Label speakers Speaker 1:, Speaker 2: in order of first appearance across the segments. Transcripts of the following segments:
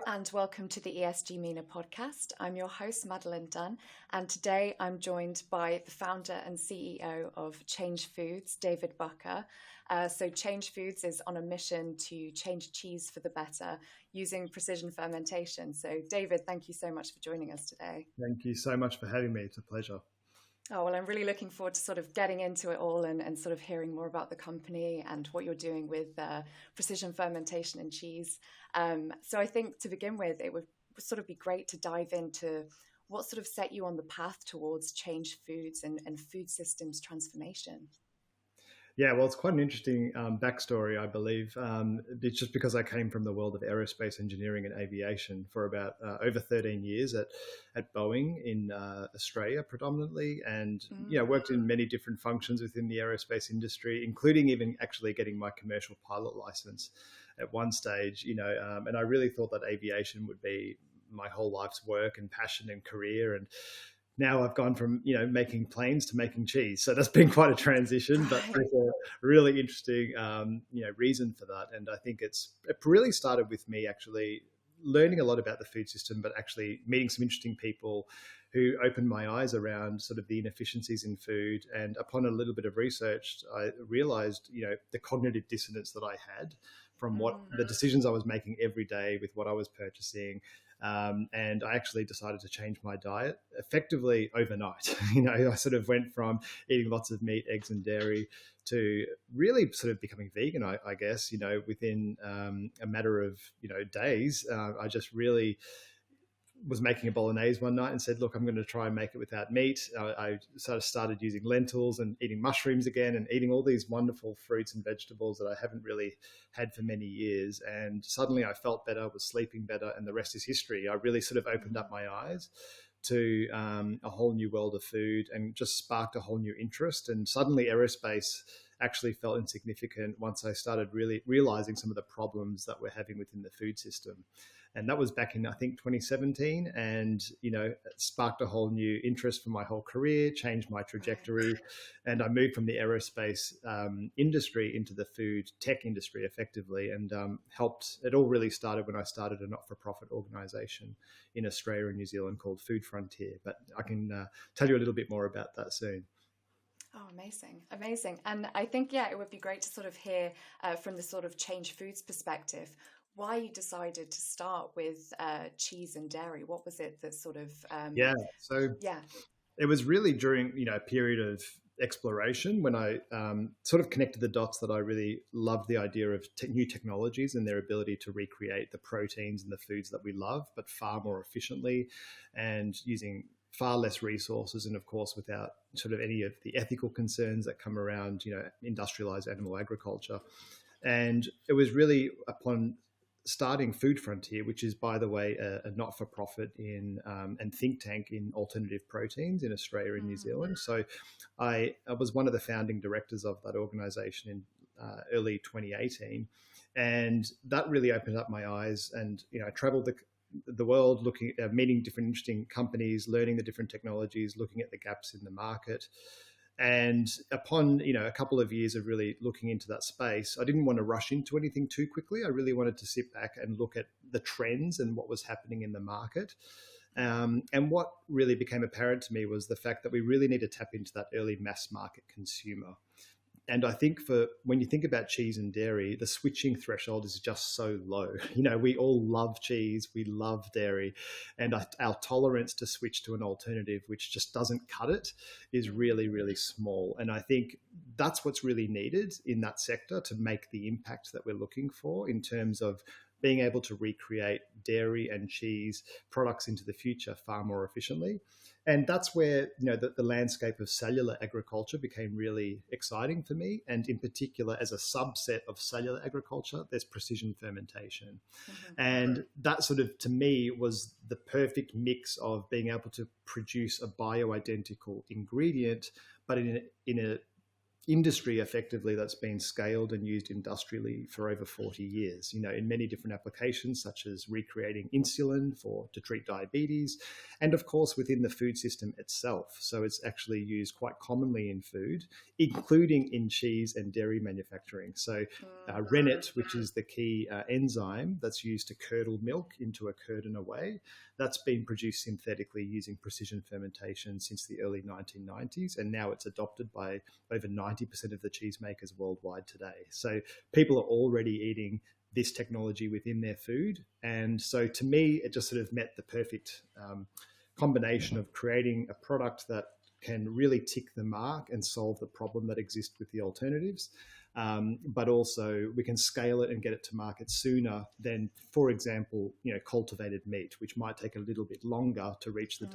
Speaker 1: and welcome to the ESG MENA podcast. I'm your host, Madeline Dunn, and today I'm joined by the founder and CEO of Change Foods, David Bucca. So Change Foods is on a mission to change cheese for the better using precision fermentation. So David, thank you so much for joining us today.
Speaker 2: Thank you so much for having me. It's a pleasure.
Speaker 1: Oh, well, I'm really looking forward to sort of getting into it all and sort of hearing more about the company and what you're doing with precision fermentation and cheese. So I think to begin with, it would sort of be great to dive into what sort of set you on the path towards Change Foods and food systems transformation.
Speaker 2: Yeah, well, it's quite an interesting backstory, I believe. It's just because I came from the world of aerospace engineering and aviation for about over 13 years at Boeing in Australia predominantly, and worked in many different functions within the aerospace industry, including even actually getting my commercial pilot license at one stage. And I really thought that aviation would be my whole life's work and passion and career. And now I've gone from, making planes to making cheese. So that's been quite a transition, but there's a really interesting, reason for that. And I think it really started with me actually learning a lot about the food system, but actually meeting some interesting people who opened my eyes around sort of the inefficiencies in food. And upon a little bit of research, I realized, the cognitive dissonance that I had from what the decisions I was making every day with what I was purchasing. And I actually decided to change my diet effectively overnight. I sort of went from eating lots of meat, eggs, and dairy to really sort of becoming vegan, I guess, within a matter of, days. I just really was making a bolognese one night and said, look, I'm going to try and make it without meat. I sort of started using lentils and eating mushrooms again and eating all these wonderful fruits and vegetables that I haven't really had for many years. And suddenly I felt better, was sleeping better, and the rest is history. I really sort of opened up my eyes to a whole new world of food and just sparked a whole new interest. And suddenly aerospace actually felt insignificant once I started really realizing some of the problems that we're having within the food system. And that was back in, I think, 2017. And, it sparked a whole new interest for my whole career, changed my trajectory. And I moved from the aerospace industry into the food tech industry effectively, and helped. It all really started when I started a not-for-profit organization in Australia and New Zealand called Food Frontier. But I can tell you a little bit more about that soon.
Speaker 1: Oh, amazing. And I think, it would be great to sort of hear from the sort of Change Foods perspective, why you decided to start with cheese and dairy. What was it that sort of...
Speaker 2: It was really during, a period of exploration when I sort of connected the dots that I really loved the idea of new technologies and their ability to recreate the proteins and the foods that we love, but far more efficiently and using far less resources, and of course without sort of any of the ethical concerns that come around, industrialized animal agriculture. And it was really upon starting Food Frontier, which is, by the way, a not-for-profit and think tank in alternative proteins in Australia and New Zealand. So I was one of the founding directors of that organization in early 2018. And that really opened up my eyes. And, I traveled the world looking at meeting different interesting companies, learning the different technologies, looking at the gaps in the market. And upon, a couple of years of really looking into that space, I didn't want to rush into anything too quickly. I really wanted to sit back and look at the trends and what was happening in the market. And what really became apparent to me was the fact that we really need to tap into that early mass market consumer. And I think when you think about cheese and dairy, the switching threshold is just so low. We all love cheese, we love dairy, and our tolerance to switch to an alternative which just doesn't cut it is really, really small. And I think that's what's really needed in that sector to make the impact that we're looking for in terms of being able to recreate dairy and cheese products into the future far more efficiently. And that's where, the landscape of cellular agriculture became really exciting for me. And in particular, as a subset of cellular agriculture, there's precision fermentation. Mm-hmm. And that sort of, to me, was the perfect mix of being able to produce a bioidentical ingredient, but in a industry effectively that's been scaled and used industrially for over 40 years, in many different applications, such as recreating insulin to treat diabetes, and of course within the food system itself. So it's actually used quite commonly in food, including in cheese and dairy manufacturing. So rennet, which is the key enzyme that's used to curdle milk into a curd and a whey, that's been produced synthetically using precision fermentation since the early 1990s, and now it's adopted by over 90% of the cheesemakers worldwide today. So people are already eating this technology within their food. And so to me, it just sort of met the perfect combination of creating a product that can really tick the mark and solve the problem that exists with the alternatives. But also we can scale it and get it to market sooner than, for example, cultivated meat, which might take a little bit longer to reach the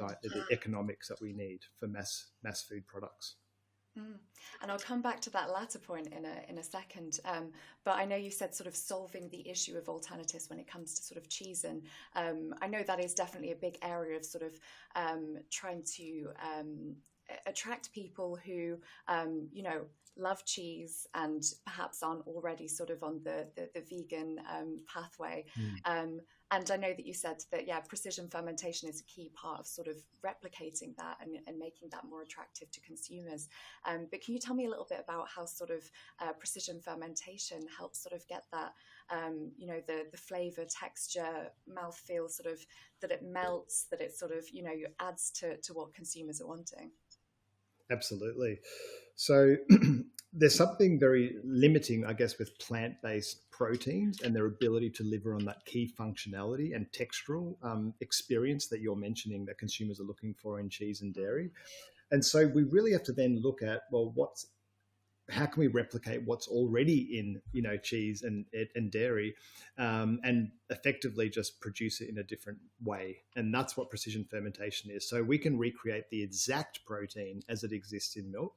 Speaker 2: economics that we need for mass food products.
Speaker 1: And I'll come back to that latter point in a second. But I know you said sort of solving the issue of alternatives when it comes to sort of cheese. And I know that is definitely a big area of sort of trying to attract people who, love cheese and perhaps aren't already sort of on the vegan pathway. And I know that you said that, precision fermentation is a key part of sort of replicating that and making that more attractive to consumers. But can you tell me a little bit about how sort of precision fermentation helps sort of get that, the flavor, texture, mouthfeel, sort of that it melts, that it sort of, adds to what consumers are wanting?
Speaker 2: Absolutely. So there's something very limiting, I guess, with plant-based proteins and their ability to deliver on that key functionality and textural experience that you're mentioning that consumers are looking for in cheese and dairy. And so we really have to then look at, well, how can we replicate what's already in, cheese and dairy, and effectively just produce it in a different way? And that's what precision fermentation is. So we can recreate the exact protein as it exists in milk.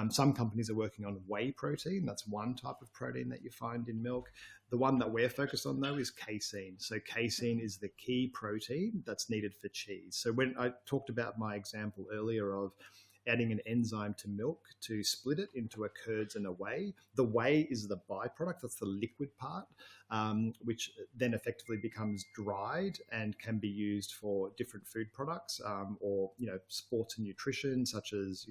Speaker 2: Some companies are working on whey protein. That's one type of protein that you find in milk. The one that we're focused on, though, is casein. So casein is the key protein that's needed for cheese. So when I talked about my example earlier of adding an enzyme to milk to split it into a curds and a whey. The whey is the byproduct, that's the liquid part, which then effectively becomes dried and can be used for different food products, or sports and nutrition, such as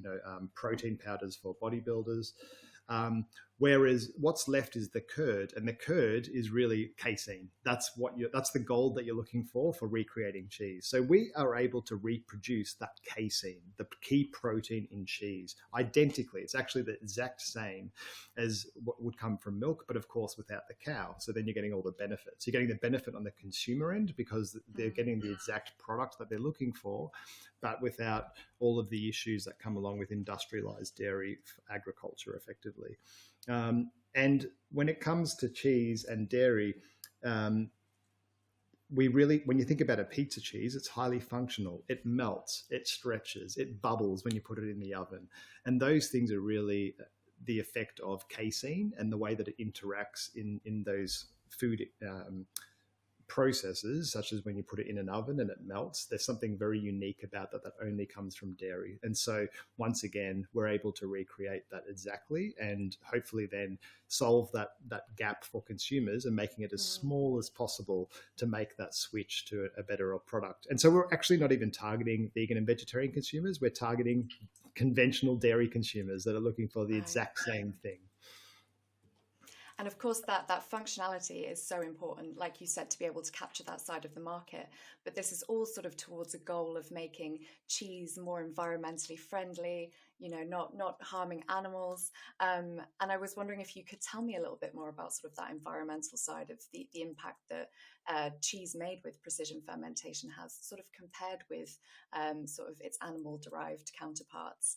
Speaker 2: protein powders for bodybuilders. Whereas what's left is the curd, and the curd is really casein. That's the gold that you're looking for recreating cheese. So we are able to reproduce that casein, the key protein in cheese, identically. It's actually the exact same as what would come from milk, but of course without the cow. So then you're getting all the benefits. You're getting the benefit on the consumer end because they're getting the exact product that they're looking for, but without all of the issues that come along with industrialized dairy agriculture effectively. And when it comes to cheese and dairy, when you think about a pizza cheese, it's highly functional. It melts, it stretches, it bubbles when you put it in the oven. And those things are really the effect of casein and the way that it interacts in those food processes, such as when you put it in an oven and it melts. There's something very unique about that only comes from dairy. And so once again, we're able to recreate that exactly and hopefully then solve that gap for consumers and making it as small as possible to make that switch to a better product. And so we're actually not even targeting vegan and vegetarian consumers. We're targeting conventional dairy consumers that are looking for the exact same thing.
Speaker 1: And of course, that functionality is so important, like you said, to be able to capture that side of the market. But this is all sort of towards a goal of making cheese more environmentally friendly, not harming animals. And I was wondering if you could tell me a little bit more about sort of that environmental side of the impact that cheese made with precision fermentation has sort of compared with sort of its animal-derived counterparts.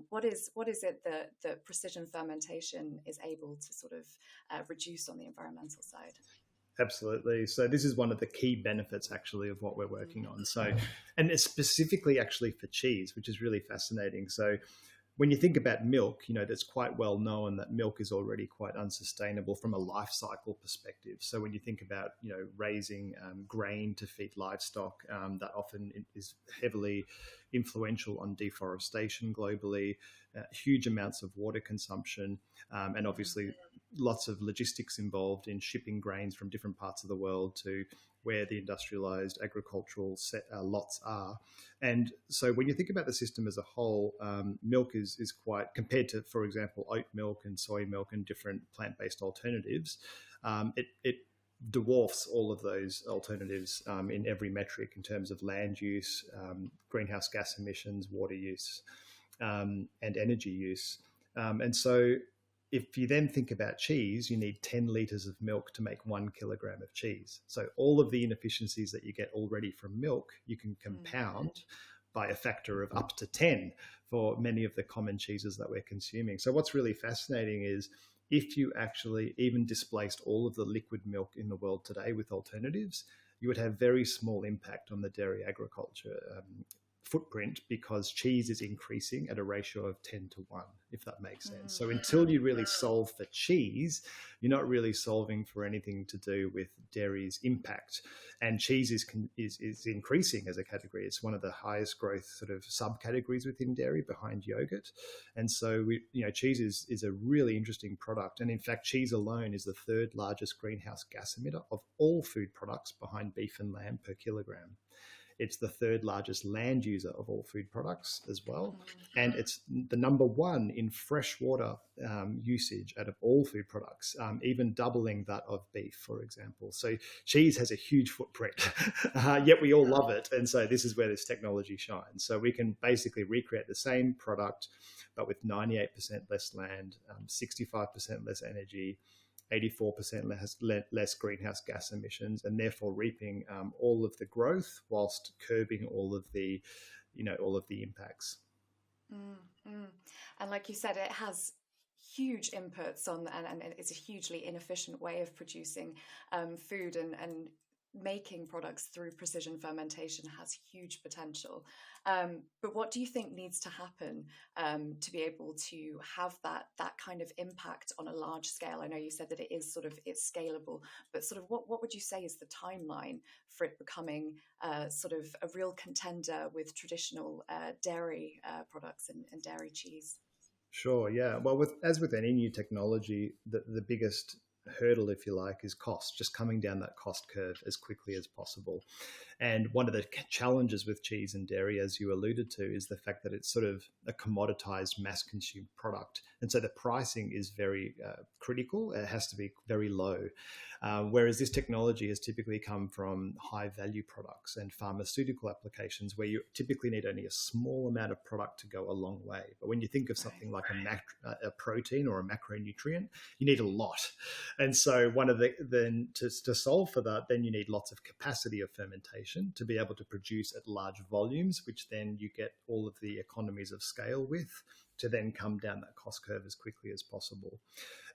Speaker 1: What is it that precision fermentation is able to sort of reduce on the environmental side?
Speaker 2: Absolutely. So this is one of the key benefits actually of what we're working on. So, and it's specifically actually for cheese, which is really fascinating. So when you think about milk, that's quite well known that milk is already quite unsustainable from a life cycle perspective. So when you think about, raising grain to feed livestock, that often is heavily influential on deforestation globally, huge amounts of water consumption, and obviously lots of logistics involved in shipping grains from different parts of the world to where the industrialized agricultural lots are. And so when you think about the system as a whole, milk is quite, compared to, for example, oat milk and soy milk and different plant-based alternatives, it dwarfs all of those alternatives in every metric in terms of land use, greenhouse gas emissions, water use, and energy use. And so if you then think about cheese, you need 10 litres of milk to make 1 kilogram of cheese. So all of the inefficiencies that you get already from milk, you can compound by a factor of up to 10 for many of the common cheeses that we're consuming. So what's really fascinating is if you actually even displaced all of the liquid milk in the world today with alternatives, you would have very small impact on the dairy agriculture footprint, because cheese is increasing at a ratio of 10 to 1, if that makes sense. So until you really solve for cheese, you're not really solving for anything to do with dairy's impact. And cheese is increasing as a category. It's one of the highest growth sort of subcategories within dairy, behind yogurt. And so cheese is a really interesting product. And in fact, cheese alone is the 3rd largest greenhouse gas emitter of all food products, behind beef and lamb per kilogram. It's the 3rd largest land user of all food products as well. And it's the number 1 in freshwater usage out of all food products, even doubling that of beef, for example. So cheese has a huge footprint, yet we all love it. And so this is where this technology shines. So we can basically recreate the same product, but with 98% less land, 65% less energy, 84% less greenhouse gas emissions, and therefore reaping all of the growth whilst curbing all of the impacts.
Speaker 1: And like you said, it has huge inputs on, and it's a hugely inefficient way of producing food, and making products through precision fermentation has huge potential. But what do you think needs to happen to be able to have that kind of impact on a large scale? I know you said that it's scalable, but sort of what would you say is the timeline for it becoming sort of a real contender with traditional dairy products and dairy cheese?
Speaker 2: Sure, yeah. Well, as with any new technology, the biggest hurdle, if you like, is cost, just coming down that cost curve as quickly as possible. And one of the challenges with cheese and dairy, as you alluded to, is the fact that it's sort of a commoditized, mass-consumed product. And so the pricing is very critical. It has to be very low. Whereas this technology has typically come from high-value products and pharmaceutical applications, where you typically need only a small amount of product to go a long way. But when you think of something like a protein or a macronutrient, you need a lot. And so to solve for that, then you need lots of capacity of fermentation to be able to produce at large volumes, which then you get all of the economies of scale with, to then come down that cost curve as quickly as possible.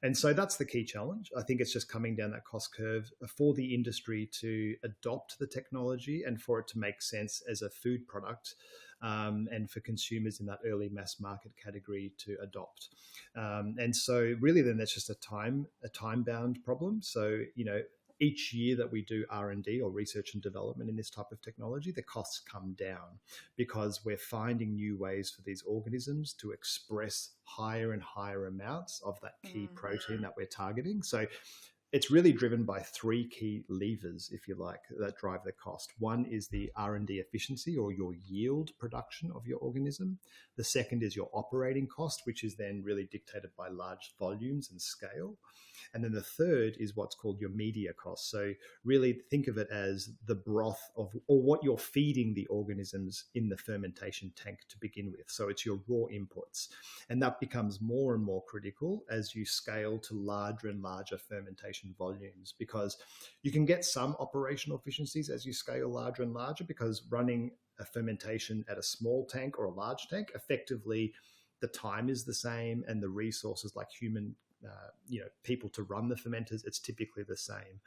Speaker 2: And so that's the key challenge. I think it's just coming down that cost curve for the industry to adopt the technology and for it to make sense as a food product, and for consumers in that early mass market category to adopt. And so really then that's just a time-bound problem. So, each year that we do R&D or research and development in this type of technology, the costs come down because we're finding new ways for these organisms to express higher and higher amounts of that key protein that we're targeting. So it's really driven by 3 key levers, if you like, that drive the cost. One is the R&D efficiency, or your yield production of your organism. The second is your operating cost, which is then really dictated by large volumes and scale. And then the third is what's called your media cost. So really think of it as the broth or what you're feeding the organisms in the fermentation tank to begin with. So it's your raw inputs. And that becomes more and more critical as you scale to larger and larger fermentation volumes, because you can get some operational efficiencies as you scale larger and larger, because running a fermentation at a small tank or a large tank, effectively the time is the same and the resources like human people to run the fermenters, it's typically the same.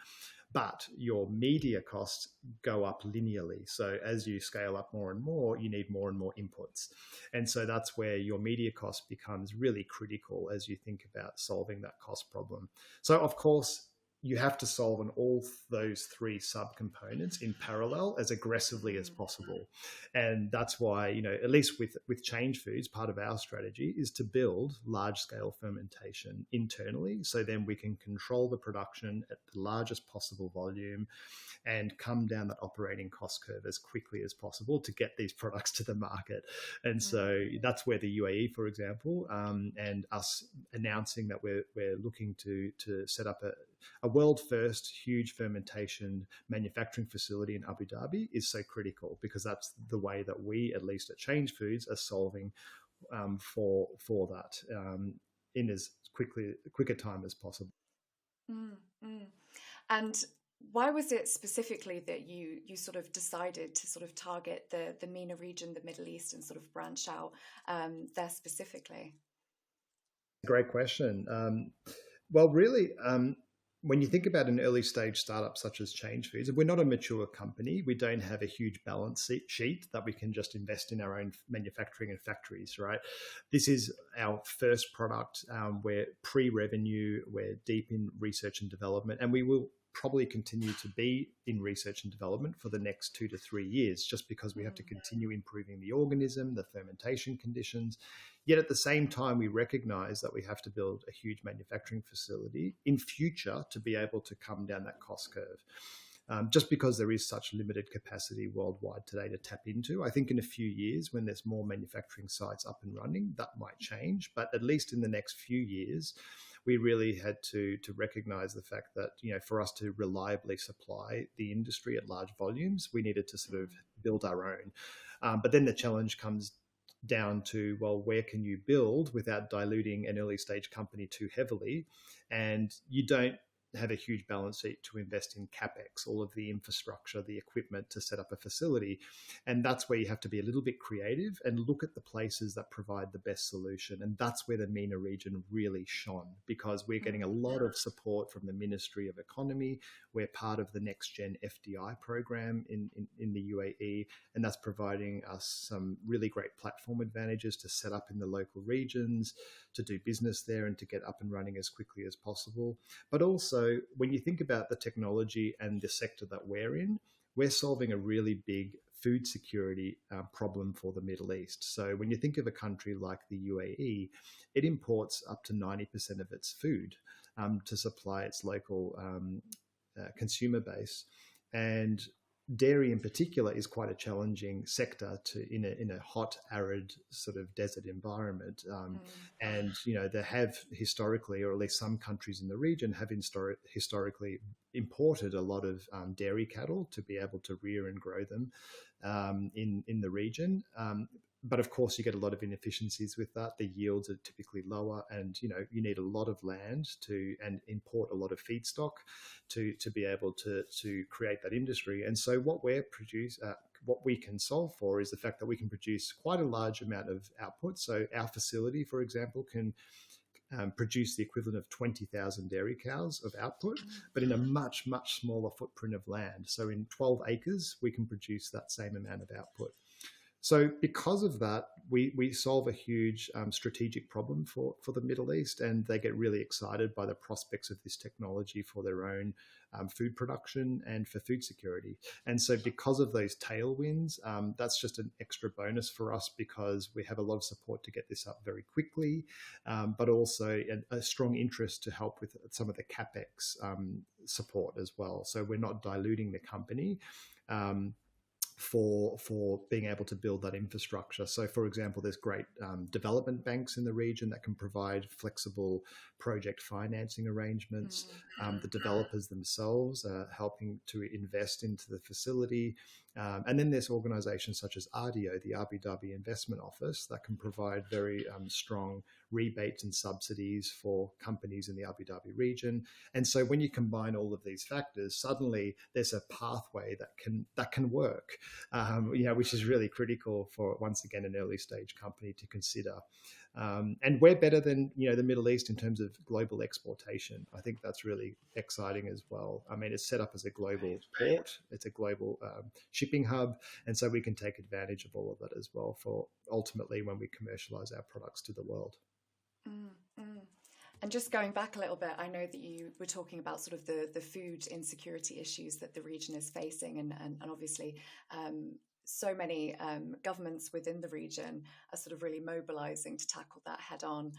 Speaker 2: But your media costs go up linearly. So as you scale up more and more, you need more and more inputs. And so that's where your media cost becomes really critical as you think about solving that cost problem. So of course, you have to solve on all those three subcomponents in parallel as aggressively as possible. And that's why, at least with Change Foods, part of our strategy is to build large scale fermentation internally. So then we can control the production at the largest possible volume and come down that operating cost curve as quickly as possible to get these products to the market. And so that's where the UAE, for example, and us announcing that we're looking to set up a world first huge fermentation manufacturing facility in Abu Dhabi is so critical, because that's the way that we, at least at Change Foods, are solving for that in as quicker time as possible.
Speaker 1: And why was it specifically that you sort of decided to sort of target the MENA region, the Middle East, and sort of branch out there specifically?
Speaker 2: Great question. Well, really, when you think about an early stage startup such as Change Foods, we're not a mature company. We don't have a huge balance sheet that we can just invest in our own manufacturing and factories, right? This is our first product. We're pre-revenue. We're deep in research and development, and we will probably continue to be in research and development for the next 2 to 3 years, just because we have to continue improving the organism, the fermentation conditions. Yet at the same time, we recognize that we have to build a huge manufacturing facility in future to be able to come down that cost curve. Just because there is such limited capacity worldwide today to tap into. I think in a few years, when there's more manufacturing sites up and running, that might change. But at least in the next few years, we really had to recognize the fact that, for us to reliably supply the industry at large volumes, we needed to sort of build our own. But then the challenge comes down to, well, where can you build without diluting an early stage company too heavily? And you don't have a huge balance sheet to invest in CapEx, all of the infrastructure, the equipment to set up a facility. And that's where you have to be a little bit creative and look at the places that provide the best solution. And that's where the MENA region really shone, because we're getting a lot of support from the Ministry of Economy. We're part of the Next Gen FDI program in the UAE, and that's providing us some really great platform advantages to set up in the local regions, to do business there and to get up and running as quickly as possible. But also, when you think about the technology and the sector that we're in, we're solving a really big food security problem for the Middle East. So when you think of a country like the UAE, it imports up to 90% of its food to supply its local consumer base. And dairy in particular is quite a challenging sector in a hot, arid sort of desert environment. And, they have historically, or at least some countries in the region have historically imported a lot of dairy cattle to be able to rear and grow them in the region. But of course, you get a lot of inefficiencies with that. The yields are typically lower, and you need a lot of land and import a lot of feedstock to be able to create that industry. And so, what we can solve for is the fact that we can produce quite a large amount of output. So, our facility, for example, can produce the equivalent of 20,000 dairy cows of output, but in a much, much smaller footprint of land. So, in 12 acres, we can produce that same amount of output. So because of that, we solve a huge strategic problem for the Middle East, and they get really excited by the prospects of this technology for their own food production and for food security. And so because of those tailwinds, that's just an extra bonus for us, because we have a lot of support to get this up very quickly, but also a strong interest to help with some of the CapEx support as well. So we're not diluting the company for being able to build that infrastructure. So, for example, there's great development banks in the region that can provide flexible project financing arrangements. The developers themselves are helping to invest into the facility. And then there's organisations such as RDO, the Abu Dhabi Investment Office, that can provide very strong rebates and subsidies for companies in the Abu Dhabi region. And so when you combine all of these factors, suddenly there's a pathway that can work, which is really critical for, once again, an early stage company to consider. And we're better than the Middle East in terms of global exportation. I think that's really exciting as well. I mean, it's set up as a global port, it's a global shipping hub, and so we can take advantage of all of that as well for ultimately when we commercialize our products to the world.
Speaker 1: And just going back a little bit, I know that you were talking about sort of the food insecurity issues that the region is facing, and obviously so many governments within the region are sort of really mobilizing to tackle that head on.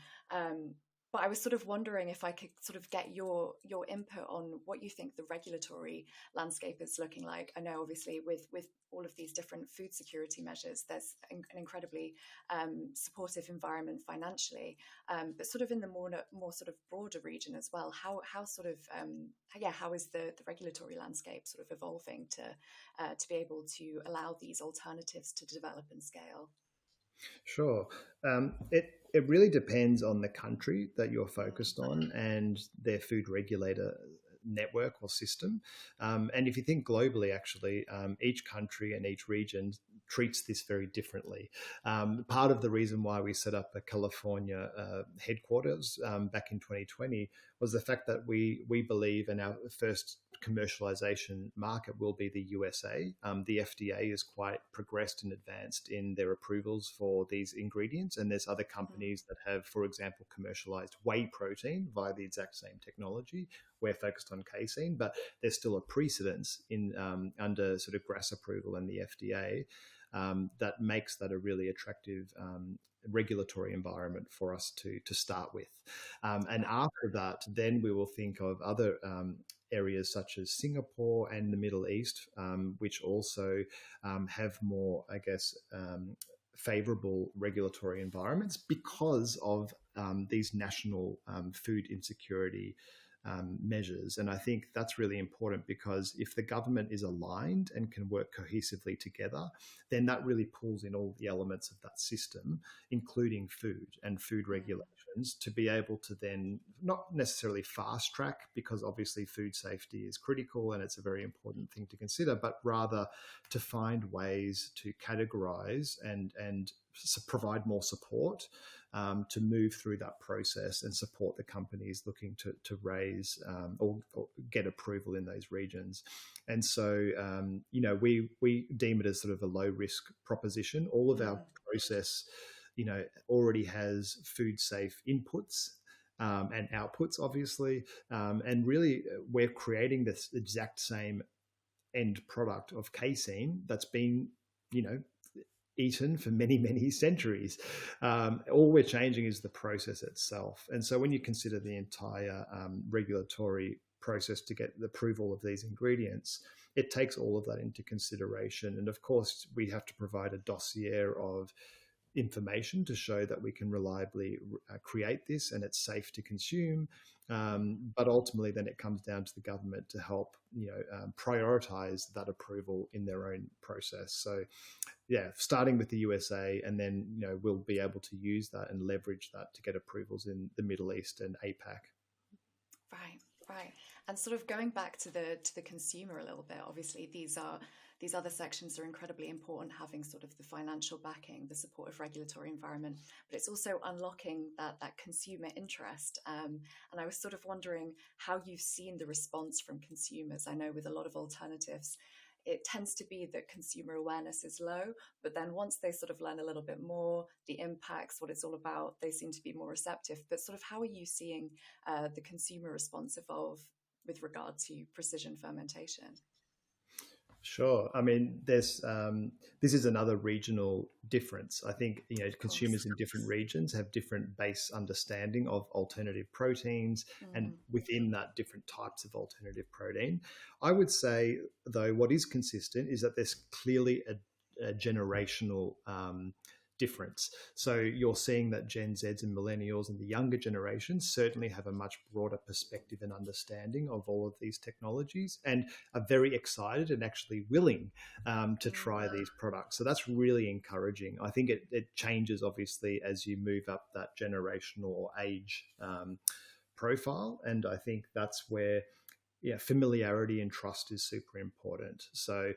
Speaker 1: But I was sort of wondering if I could sort of get your input on what you think the regulatory landscape is looking like. I know obviously with all of these different food security measures, there's an incredibly supportive environment financially, but sort of in the more sort of broader region as well. How sort of how is the regulatory landscape sort of evolving to be able to allow these alternatives to develop and scale?
Speaker 2: Sure. It really depends on the country that you're focused on and their food regulator network or system. And if you think globally, actually, each country and each region treats this very differently. Part of the reason why we set up a California headquarters back in 2020 was the fact that we believe in our first commercialization market will be the USA. The FDA is quite progressed and advanced in their approvals for these ingredients, and there's other companies that have, for example, commercialized whey protein via the exact same technology. We're focused on casein, but there's still a precedence in under sort of GRAS approval and the FDA that makes that a really attractive regulatory environment for us to start with. And after that, then we will think of other areas such as Singapore and the Middle East, which also have more, I guess, favorable regulatory environments because of these national food insecurity measures. And I think that's really important because if the government is aligned and can work cohesively together, then that really pulls in all the elements of that system, including food and food regulations, to be able to then not necessarily fast track, because obviously food safety is critical and it's a very important thing to consider, but rather to find ways to categorize and provide more support to move through that process and support the companies looking to raise or get approval in those regions. And so, we deem it as sort of a low risk proposition. All of our process, already has food safe inputs and outputs, obviously. And really, we're creating this exact same end product of casein that's been, eaten for many, many centuries. All we're changing is the process itself. And so when you consider the entire regulatory process to get the approval of these ingredients, it takes all of that into consideration. And of course, we have to provide a dossier of information to show that we can reliably create this and it's safe to consume. But ultimately, then it comes down to the government to help, prioritize that approval in their own process. So, starting with the USA, and then we'll be able to use that and leverage that to get approvals in the Middle East and APAC.
Speaker 1: Right. And sort of going back to the consumer a little bit, obviously these other sections are incredibly important, having sort of the financial backing, the supportive regulatory environment, but it's also unlocking that consumer interest. And I was sort of wondering how you've seen the response from consumers. I know with a lot of alternatives, it tends to be that consumer awareness is low, but then once they sort of learn a little bit more, the impacts, what it's all about, they seem to be more receptive. But sort of how are you seeing the consumer response evolve with regard to precision fermentation?
Speaker 2: Sure. I mean, there's this is another regional difference. I think consumers in different regions have different base understanding of alternative proteins, and within that, different types of alternative protein. I would say, though, what is consistent is that there's clearly a generational difference. So you're seeing that Gen Zs and millennials and the younger generations certainly have a much broader perspective and understanding of all of these technologies and are very excited and actually willing to try these products. So that's really encouraging. I think it changes obviously as you move up that generational or age profile. And I think that's where familiarity and trust is super important. So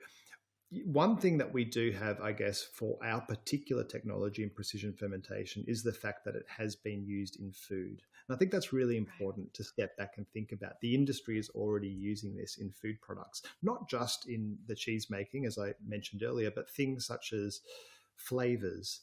Speaker 2: one thing that we do have, I guess, for our particular technology in precision fermentation is the fact that it has been used in food. And I think that's really important to step back and think about. The industry is already using this in food products, not just in the cheese making, as I mentioned earlier, but things such as flavors,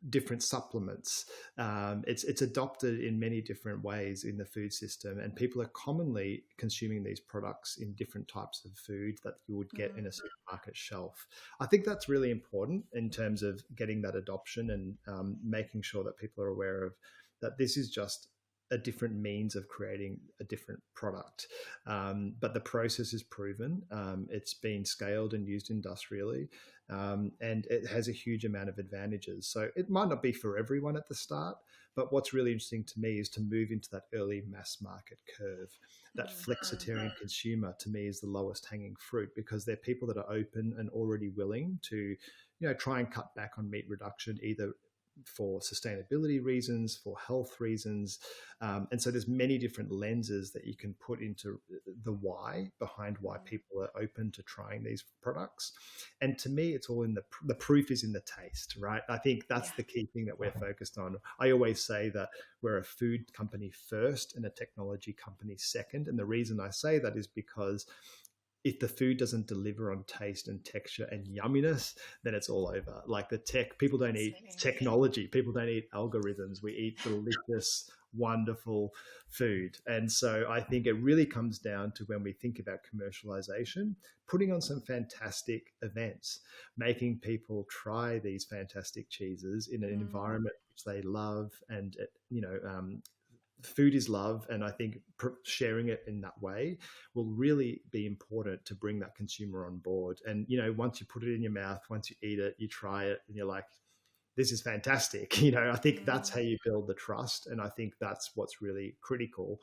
Speaker 2: different supplements. It's adopted in many different ways in the food system, and people are commonly consuming these products in different types of food that you would get in a supermarket shelf. I think that's really important in terms of getting that adoption and making sure that people are aware of that this is just a different means of creating a different product. But the process is proven. It's been scaled and used industrially, and it has a huge amount of advantages. So it might not be for everyone at the start, but what's really interesting to me is to move into that early mass market curve. That flexitarian consumer, to me, is the lowest hanging fruit, because they're people that are open and already willing to, try and cut back on meat reduction, either for sustainability reasons, for health reasons. And so there's many different lenses that you can put into the why behind why people are open to trying these products. And to me, it's all in the proof is in the taste, right? I think that's the key thing that we're focused on. I always say that we're a food company first and a technology company second. And the reason I say that is because if the food doesn't deliver on taste and texture and yumminess, then it's all over. Like people don't eat technology. People don't eat algorithms. We eat delicious, wonderful food. And so I think it really comes down to, when we think about commercialization, putting on some fantastic events, making people try these fantastic cheeses in an environment which they love, and food is love, and I think sharing it in that way will really be important to bring that consumer on board. And once you put it in your mouth, once you eat it, you try it, and you're like, this is fantastic. I think that's how you build the trust, and I think that's what's really critical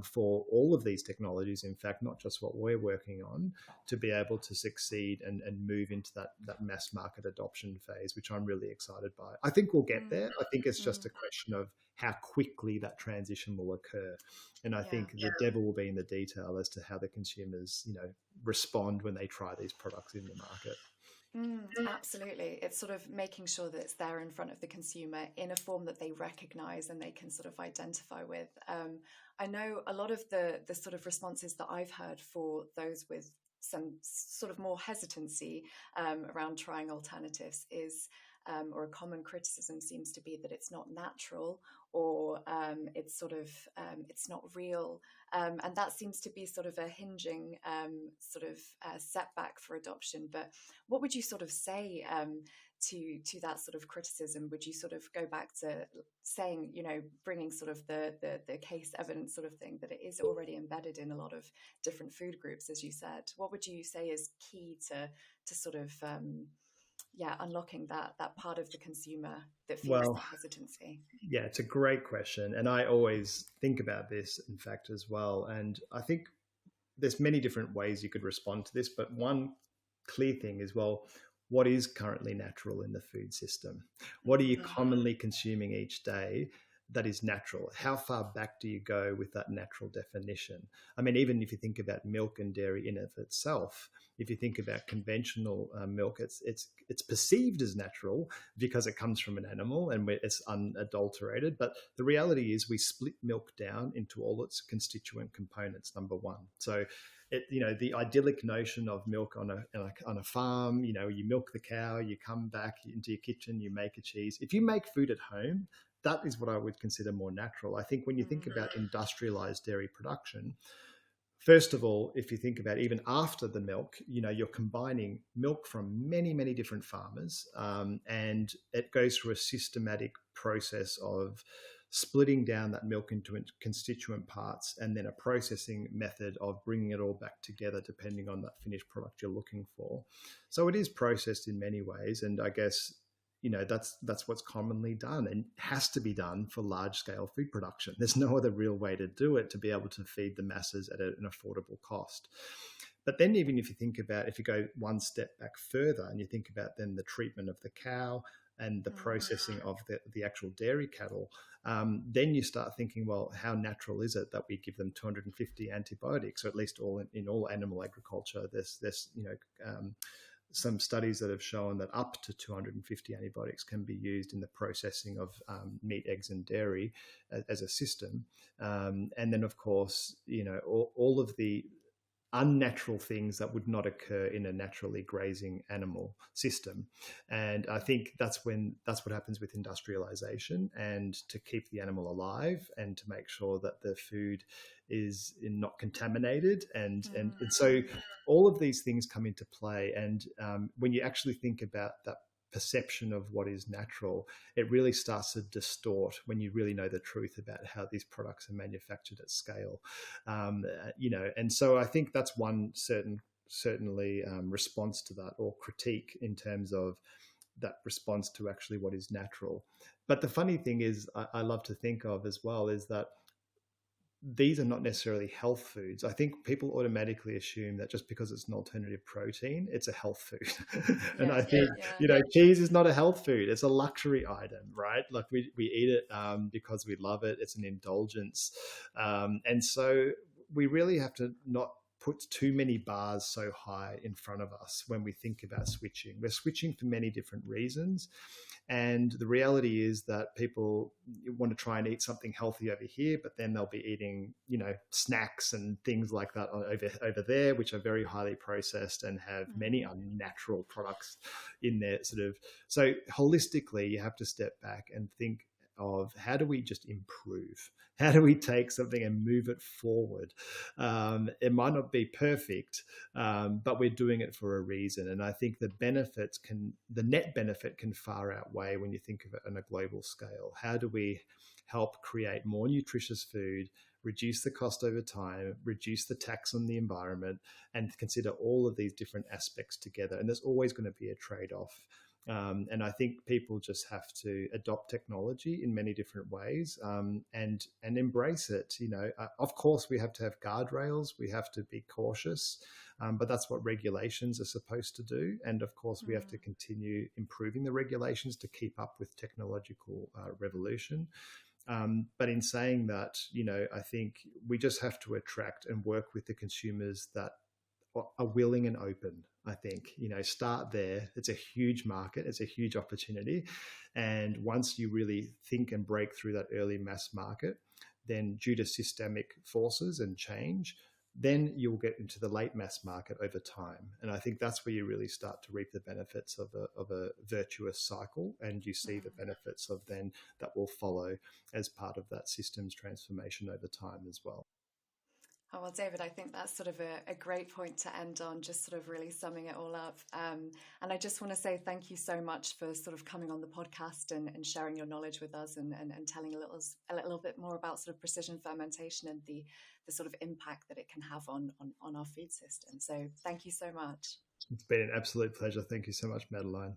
Speaker 2: for all of these technologies, in fact, not just what we're working on, to be able to succeed and move into that mass market adoption phase, which I'm really excited by. I think we'll get there. I think it's just a question of how quickly that transition will occur. And I think the devil will be in the detail as to how the consumers, respond when they try these products in the market.
Speaker 1: Absolutely. It's sort of making sure that it's there in front of the consumer in a form that they recognize and they can sort of identify with. I know a lot of the sort of responses that I've heard for those with some sort of more hesitancy around trying alternatives is, or a common criticism seems to be that it's not natural, or it's sort of it's not real, and that seems to be sort of a hinging setback for adoption. But what would you sort of say to that sort of criticism? Would you sort of go back to saying, bringing sort of the case evidence sort of thing, that it is already embedded in a lot of different food groups, as you said? What would you say is key to sort of unlocking that part of the consumer that feels the hesitancy?
Speaker 2: Yeah, it's a great question. And I always think about this, in fact, as well. And I think there's many different ways you could respond to this, but one clear thing is, what is currently natural in the food system? What are you commonly consuming each day that is natural? How far back do you go with that natural definition? I mean, even if you think about milk and dairy in of itself, if you think about conventional milk, it's perceived as natural because it comes from an animal and it's unadulterated. But the reality is we split milk down into all its constituent components, number one. So the idyllic notion of milk on a farm, you milk the cow, you come back into your kitchen, you make a cheese. If you make food at home, that is what I would consider more natural. I think when you think about industrialized dairy production, first of all, if you think about even after the milk, you're combining milk from many, many different farmers, and it goes through a systematic process of splitting down that milk into constituent parts, and then a processing method of bringing it all back together depending on that finished product you're looking for. So it is processed in many ways, and I guess that's what's commonly done and has to be done for large scale food production. There's no other real way to do it to be able to feed the masses at an affordable cost. But then even if you think about, if you go one step back further and you think about then the treatment of the cow and the processing of the actual dairy cattle, then you start thinking, well, how natural is it that we give them 250 antibiotics, or at least in all animal agriculture? There's some studies that have shown that up to 250 antibiotics can be used in the processing of meat, eggs, and dairy as a system. And then, of course, all of the unnatural things that would not occur in a naturally grazing animal system. And I think that's what happens with industrialization, and to keep the animal alive and to make sure that the food is not contaminated. And so all of these things come into play. And when you actually think about that perception of what is natural, it really starts to distort when you really know the truth about how these products are manufactured at scale. And so I think that's one certainly response to that, or critique in terms of that response to actually what is natural. But the funny thing is, I love to think of as well, is that these are not necessarily health foods. I think people automatically assume that just because it's an alternative protein, it's a health food. And I think, cheese is not a health food. It's a luxury item, right? Like we eat it because we love it. It's an indulgence. And so we really have to not put too many bars so high in front of us when we think about switching. We're switching for many different reasons. And the reality is that people want to try and eat something healthy over here, but then they'll be eating, snacks and things like that over there, which are very highly processed and have many unnatural products in there. So holistically, you have to step back and think of, how do we just improve? How do we take something and move it forward? It might not be perfect, but we're doing it for a reason. And I think the net benefit can far outweigh when you think of it on a global scale. How do we help create more nutritious food, reduce the cost over time, reduce the tax on the environment, and consider all of these different aspects together? And there's always going to be a trade-off. And I think people just have to adopt technology in many different ways, and embrace it. Of course, we have to have guardrails. We have to be cautious, but that's what regulations are supposed to do. And of course, we have to continue improving the regulations to keep up with technological revolution. But in saying that, I think we just have to attract and work with the consumers that are willing and open. I think, start there. It's a huge market. It's a huge opportunity. And once you really think and break through that early mass market, then due to systemic forces and change, then you'll get into the late mass market over time. And I think that's where you really start to reap the benefits of a virtuous cycle. And you see the benefits of then that will follow as part of that systems transformation over time as well.
Speaker 1: Oh, well, David, I think that's sort of a great point to end on, just sort of really summing it all up. And I just want to say thank you so much for sort of coming on the podcast and sharing your knowledge with us, and telling a little bit more about sort of precision fermentation and the sort of impact that it can have on our food system. So thank you so much.
Speaker 2: It's been an absolute pleasure. Thank you so much, Madeline.